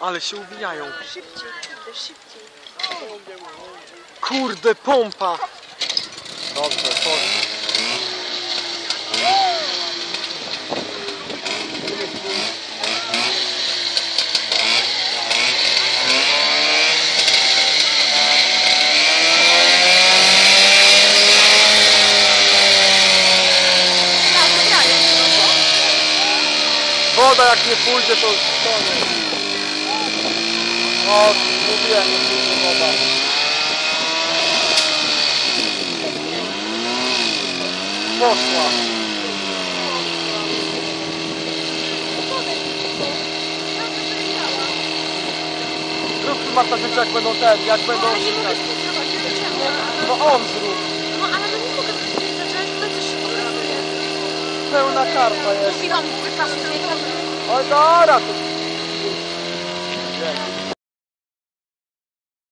Ale się uwijają. Szybciej, kurde, szybciej. Kurde, pompa! Dobrze, chodź. Woda jak nie pójdzie, to koniec. O, mówiłem, nie pójdzie woda. Poszła. Zrób Marta życie jak będą jak będą sikać. No on zrób. No ale no nie mogę zacząć, to coś się pokazuje. Pełna karta jest. Mówiłam, że czasem nie. Oj, dobra.